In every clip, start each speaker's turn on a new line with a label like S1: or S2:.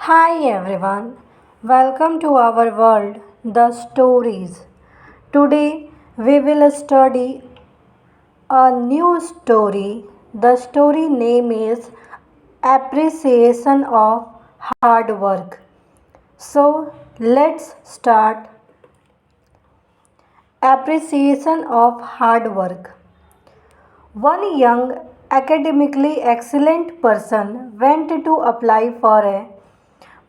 S1: Hi everyone, welcome to our world, the stories. Today we will study a new story. The story name is Appreciation of Hard Work. So let's start. Appreciation of Hard Work. One young, academically excellent person went to apply for a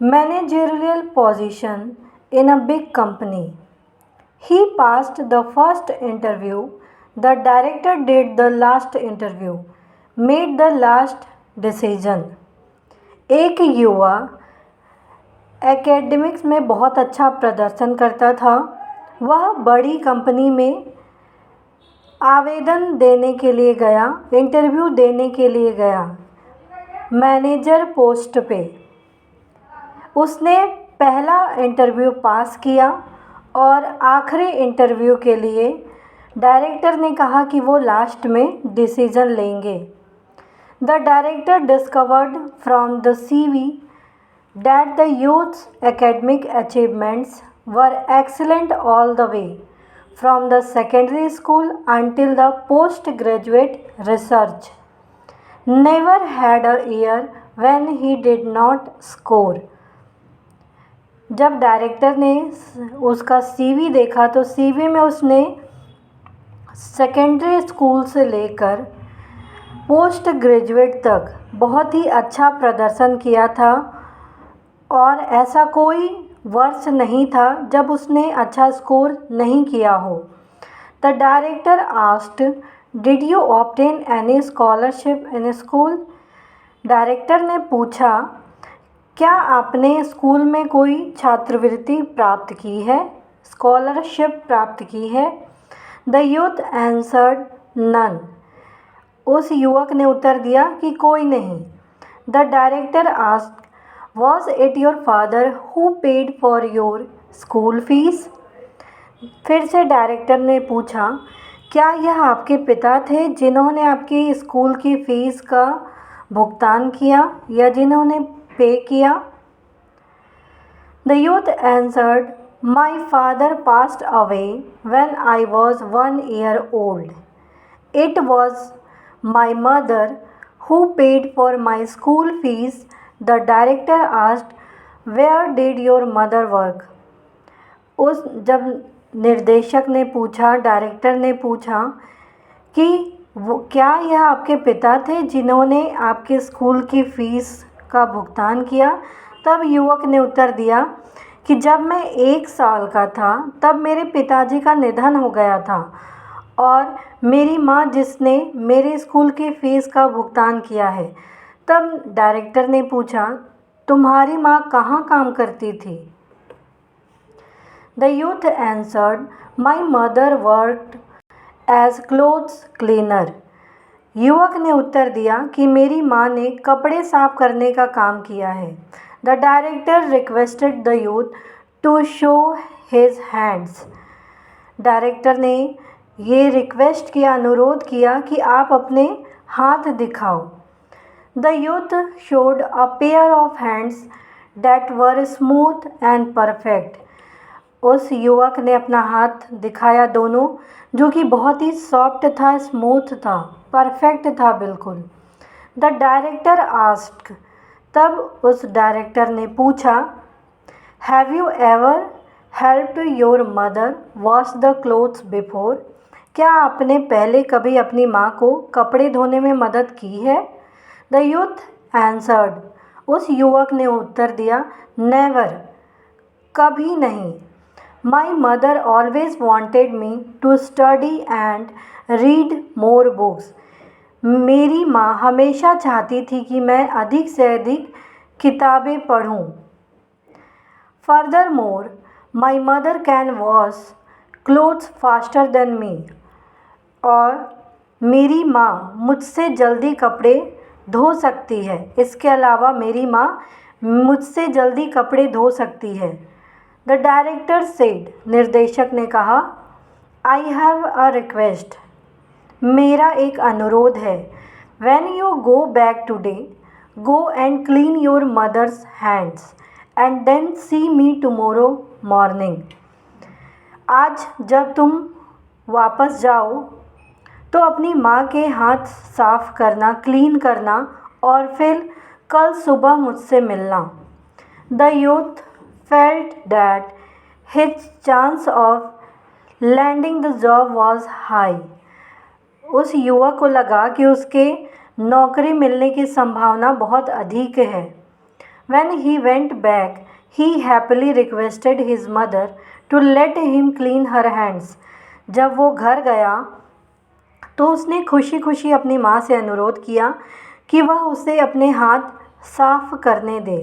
S1: managerial position in a big company. He passed the first interview. The director did the last interview, made the last decision. एक युवा academics में बहुत अच्छा प्रदर्शन करता था। वह बड़ी कंपनी में आवेदन देने के लिए गया, इंटरव्यू देने के लिए गया, मैनेजर पोस्ट पे। उसने पहला इंटरव्यू पास किया और आखिरी इंटरव्यू के लिए डायरेक्टर ने कहा कि वो लास्ट में डिसीजन लेंगे। The director discovered from the CV that the youth's academic achievements were excellent all the way from the secondary school until the postgraduate research. Never had a year when he did not score. जब director ने उसका CV देखा तो CV में उसने secondary school से लेकर post graduate तक बहुत ही अच्छा प्रदर्शन किया था और ऐसा कोई वर्ष नहीं था जब उसने अच्छा स्कोर नहीं किया हो। The director asked, did you obtain any scholarship in school? Director ने पूछा, क्या आपने स्कूल में कोई छात्रवृत्ति प्राप्त की है, स्कॉलरशिप प्राप्त की है? The youth answered, none. उस युवक ने उत्तर दिया कि कोई नहीं। The director asked, was it your father who paid for your school fees? फिर से डायरेक्टर ने पूछा, क्या यह आपके पिता थे जिन्होंने आपकी स्कूल की फ़ीस का भुगतान किया या जिन्होंने पे किया? The youth answered, my father passed away when I was 1 year old. It was my mother who paid for my school fees. The director asked, where did your mother work? जब निर्देशक ने पूछा, डायरेक्टर ने पूछा कि क्या यह आपके पिता थे जिन्होंने आपके स्कूल की फ़ीस का भुगतान किया? तब युवक ने उत्तर दिया कि जब मैं 1 साल का था तब मेरे पिताजी का निधन हो गया था और मेरी माँ जिसने मेरे स्कूल की फ़ीस का भुगतान किया है। तब डायरेक्टर ने पूछा, तुम्हारी माँ कहाँ काम करती थी? The youth answered, my mother worked as clothes cleaner. युवक ने उत्तर दिया कि मेरी माँ ने कपड़े साफ करने का काम किया है। The director requested the youth to show his hands. Director ने ये रिक्वेस्ट किया, अनुरोध किया कि आप अपने हाथ दिखाओ। The youth showed a pair of hands that were smooth and perfect. उस युवक ने अपना हाथ दिखाया दोनों, जो कि बहुत ही सॉफ्ट था, स्मूथ था, परफेक्ट था बिल्कुल। द डायरेक्टर आस्क्ड, तब उस डायरेक्टर ने पूछा, have you ever helped your mother wash the clothes before? क्या आपने पहले कभी अपनी माँ को कपड़े धोने में मदद की है? द यूथ आंसर्ड, उस युवक ने उत्तर दिया, नेवर, कभी नहीं। My mother always wanted me to study and read more books. मेरी माँ हमेशा चाहती थी कि मैं अधिक से अधिक किताबें पढूं। Furthermore, my mother can wash clothes faster than me. और मेरी माँ मुझसे जल्दी कपड़े धो सकती है। इसके अलावा मेरी माँ मुझसे जल्दी कपड़े धो सकती है। द डायरेक्टर सेड, निर्देशक ने कहा, आई हैव अ रिक्वेस्ट, मेरा एक अनुरोध है। When you go back today, Go and clean your mother's hands and then see me tomorrow morning. आज जब तुम वापस जाओ तो अपनी माँ के हाथ साफ करना, क्लीन करना और फिर कल सुबह मुझसे मिलना. The youth felt that his chance of landing the job was high. उस युवक को लगा कि उसके नौकरी मिलने की संभावना बहुत अधिक है. When he went back, he happily requested his mother to let him clean her hands. जब वो घर गया तो उसने खुशी खुशी अपनी माँ से अनुरोध किया कि वह उसे अपने हाथ साफ करने दे.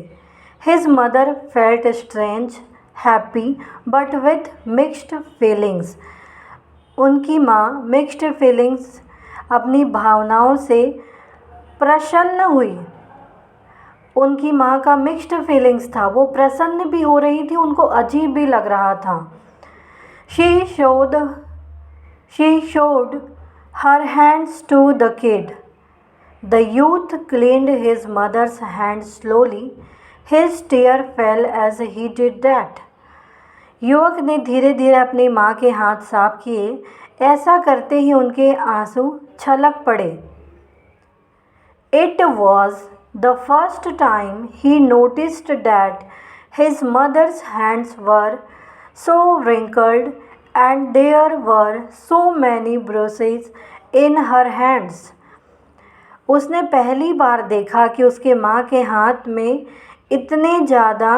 S1: His mother felt strange, happy, but with mixed feelings. उनकी माँ मिक्स्ड फीलिंग्स, अपनी भावनाओं से प्रसन्न हुई. उनकी माँ का मिक्स्ड फीलिंग्स था, वो प्रसन्न भी हो रही थी, उनको अजीब भी लग रहा था. She showed her hands to the kid. The youth cleaned his mother's hands slowly. His tear fell as he did that. युवक ने धीरे धीरे अपनी माँ के हाथ साफ किए. ऐसा करते ही उनके आंसू छलक पड़े. It was the first time he noticed that his mother's hands were so wrinkled and there were so many bruises in her hands. उसने पहली बार देखा कि उसके माँ के हाथ में इतने ज़्यादा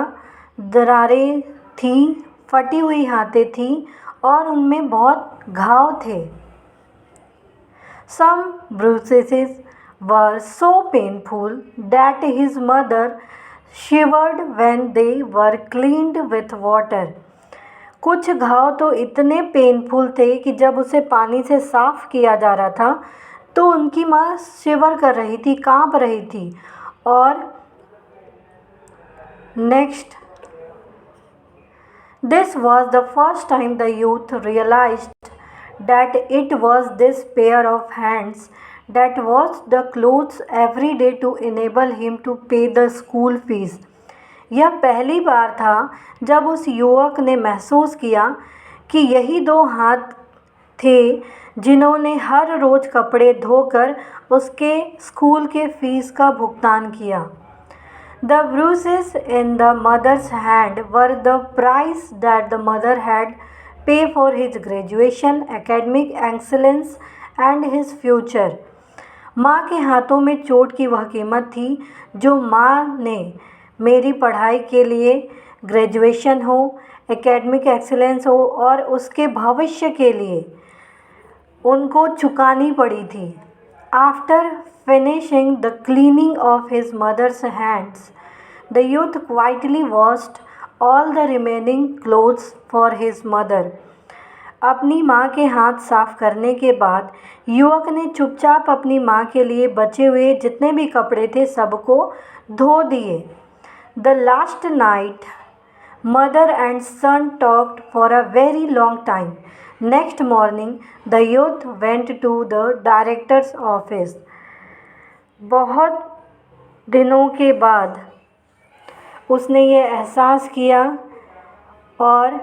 S1: दरारें थी, फटी हुई हाथें थी और उनमें बहुत घाव थे. Some bruises were so painful that his mother shivered when they were cleaned with water. कुछ घाव तो इतने पेनफुल थे कि जब उसे पानी से साफ किया जा रहा था तो उनकी माँ शिवर कर रही थी, कांप रही थी. और next, this was the first time the youth realized that it was this pair of hands that washed the clothes every day to enable him to pay the school fees. यह पहली बार था जब उस युवक ने महसूस किया कि यही दो हाथ थे जिन्होंने हर रोज़ कपड़े धोकर उसके स्कूल के फीस का भुगतान किया. The bruises in the mother's hand were the price that the mother had paid for his graduation, academic excellence and his future. माँ के हाथों में चोट की वह कीमत थी जो माँ ने मेरी पढ़ाई के लिए, ग्रेजुएशन हो, एकेडमिक एक्सीलेंस हो और उसके भविष्य के लिए उनको चुकानी पड़ी थी. After finishing the cleaning of his mother's hands, the youth quietly washed all the remaining clothes for his mother. अपनी माँ के हाथ साफ करने के बाद युवक ने चुपचाप अपनी माँ के लिए बचे हुए जितने भी कपड़े थे सबको धो दिए. The last night, mother and son talked for a very long time. Next morning, the youth went to the director's office. बहुत दिनों के बाद उसने ये एहसास किया और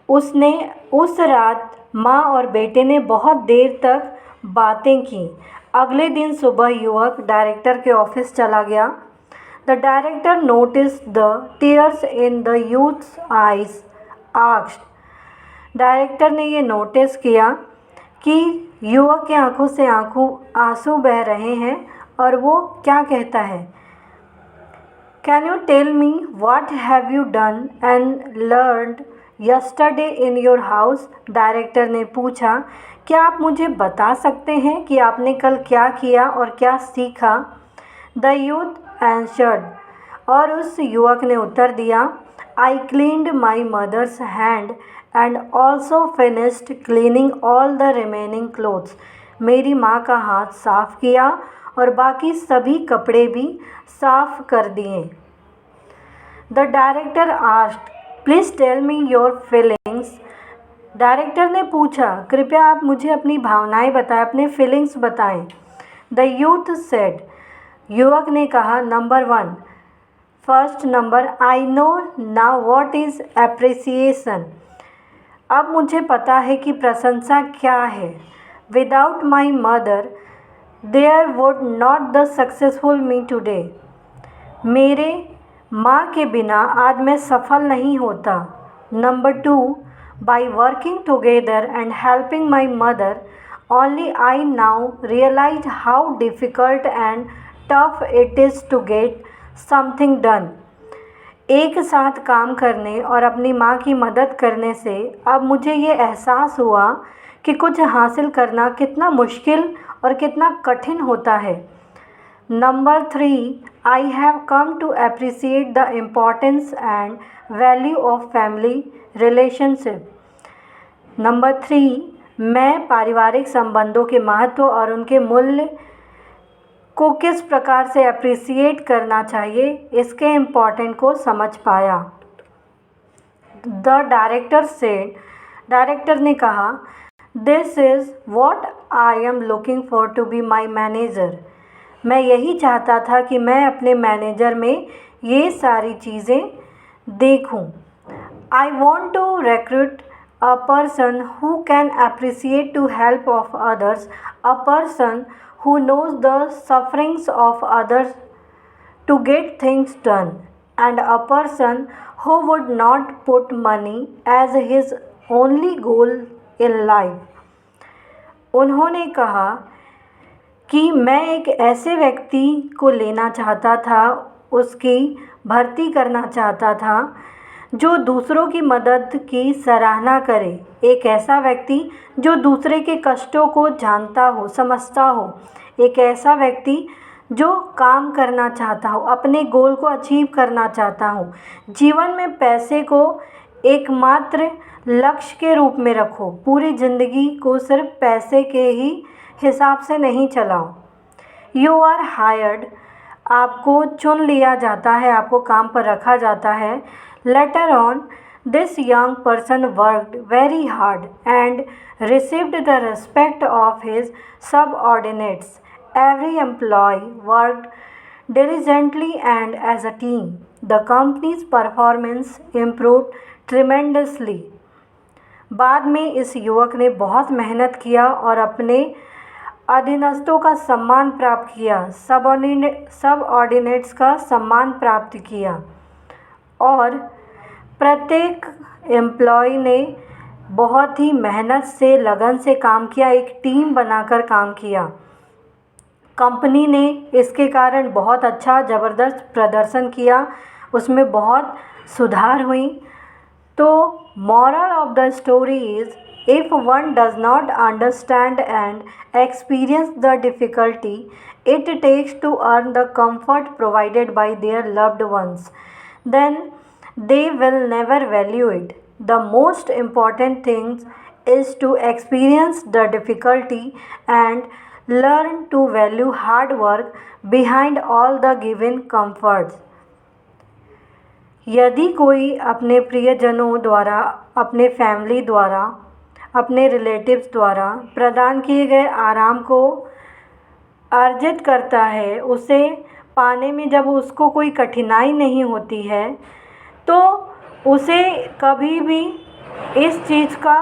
S1: उसने उस रात माँ और बेटे ने बहुत देर तक बातें की. अगले दिन सुबह युवक डायरेक्टर के ऑफिस चला गया. The director noticed the tears in the youth's eyes. Asked. Director ने ये नोटिस किया कि युवक के आंखों से आंसू बह रहे हैं और वो क्या कहता है. Can you tell me what have you done and learned yesterday in your house? Director ने पूछा, क्या आप मुझे बता सकते हैं कि आपने कल क्या किया और क्या सीखा. The youth answered. और उस युवक ने उत्तर दिया, I cleaned my mother's hand and also finished cleaning all the remaining clothes. मेरी माँ का हाथ साफ किया और बाकी सभी कपड़े भी साफ कर दिए. The director asked, Please tell me your feelings. Director ने पूछा, कृपया आप मुझे अपनी भावनाएं बताएं, अपने फीलिंग्स बताएं. The youth said, युवक ने कहा, number 1, first number, I know now what is appreciation. अब मुझे पता है कि प्रशंसा क्या है। Without my mother there would not the successful me today. मेरे माँ के बिना आज मैं सफल नहीं होता। Number 2, by working together and helping my mother only I now realize how difficult and tough it is to get something done. एक साथ काम करने और अपनी माँ की मदद करने से अब मुझे ये एहसास हुआ कि कुछ हासिल करना कितना मुश्किल और कितना कठिन होता है। Number 3, I have come to appreciate the importance and value of family relationship. Number 3, मैं पारिवारिक संबंधों के महत्व और उनके मूल्य को किस प्रकार से अप्रिसिएट करना चाहिए इसके इम्पोर्टेंट को समझ पाया। द डायरेक्टर ने कहा, this is what I am looking for to be my manager. मैं यही चाहता था कि मैं अपने मैनेजर में ये सारी चीज़ें देखूं। I want to recruit a person who can appreciate to help of others, a person who knows the sufferings of others to get things done, and a person who would not put money as his only goal in life। उन्होंने कहा कि मैं एक ऐसे व्यक्ति को लेना चाहता था, उसकी भर्ती करना चाहता था जो दूसरों की मदद की सराहना करे, एक ऐसा व्यक्ति जो दूसरे के कष्टों को जानता हो, समझता हो, एक ऐसा व्यक्ति जो काम करना चाहता हो, अपने गोल को अचीव करना चाहता हो। जीवन में पैसे को एकमात्र लक्ष्य के रूप में रखो, पूरी ज़िंदगी को सिर्फ पैसे के ही हिसाब से नहीं चलाओ। यू आर हायर्ड, आपको चुन लिया जाता है, आपको काम पर रखा जाता है। Later on, this young person worked very hard and received the respect of his subordinates. Every employee worked diligently and as a team. The company's performance improved tremendously. बाद में इस युवक ने बहुत मेहनत किया और अपने अधीनस्थों का सम्मान प्राप्त किया, सबऑर्डिनेट्स का सम्मान प्राप्त किया और प्रत्येक एम्प्लॉय ने बहुत ही मेहनत से, लगन से काम किया, एक टीम बनाकर काम किया। कंपनी ने इसके कारण बहुत अच्छा ज़बरदस्त प्रदर्शन किया, उसमें बहुत सुधार हुई। तो moral of the story is, if one does not understand and experience the difficulty it takes to earn the comfort provided by their loved ones, then they will never value it. The most important thing is to experience the difficulty and learn to value hard work behind all the given comforts. यदि कोई अपने प्रियजनों द्वारा, अपने family द्वारा, अपने relatives द्वारा प्रदान किए गए आराम को अर्जित करता है, उसे पाने में जब उसको कोई कठिनाई नहीं होती है, तो उसे कभी भी इस चीज़ का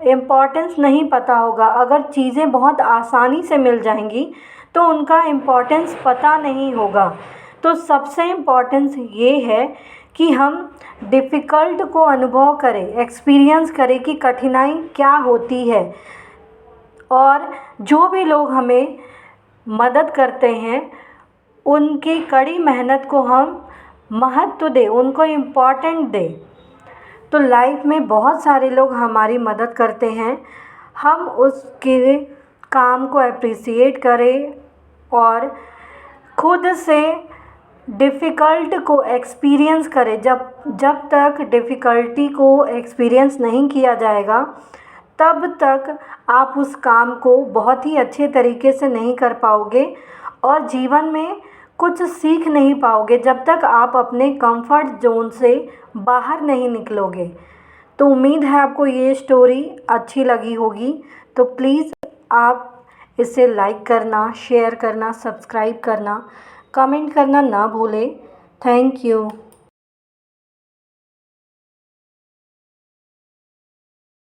S1: इम्पोर्टेंस नहीं पता होगा। अगर चीज़ें बहुत आसानी से मिल जाएंगी तो उनका इम्पोर्टेंस पता नहीं होगा। तो सबसे इम्पोर्टेंस ये है कि हम डिफ़िकल्ट को अनुभव करें, एक्सपीरियंस करें कि कठिनाई क्या होती है, और जो भी लोग हमें मदद करते हैं उनकी कड़ी मेहनत को हम महत्व दें, उनको इम्पोर्टेंट दें। तो लाइफ में बहुत सारे लोग हमारी मदद करते हैं, हम उसके काम को अप्रिसिएट करें और खुद से डिफ़िकल्ट को एक्सपीरियंस करें। जब तक डिफ़िकल्टी को एक्सपीरियंस नहीं किया जाएगा तब तक आप उस काम को बहुत ही अच्छे तरीके से नहीं कर पाओगे और जीवन में कुछ सीख नहीं पाओगे जब तक आप अपने कंफर्ट जोन से बाहर नहीं निकलोगे। तो उम्मीद है आपको ये स्टोरी अच्छी लगी होगी। तो प्लीज़ आप इसे लाइक करना, शेयर करना, सब्सक्राइब करना कमेंट करना ना भूलें। Thank you.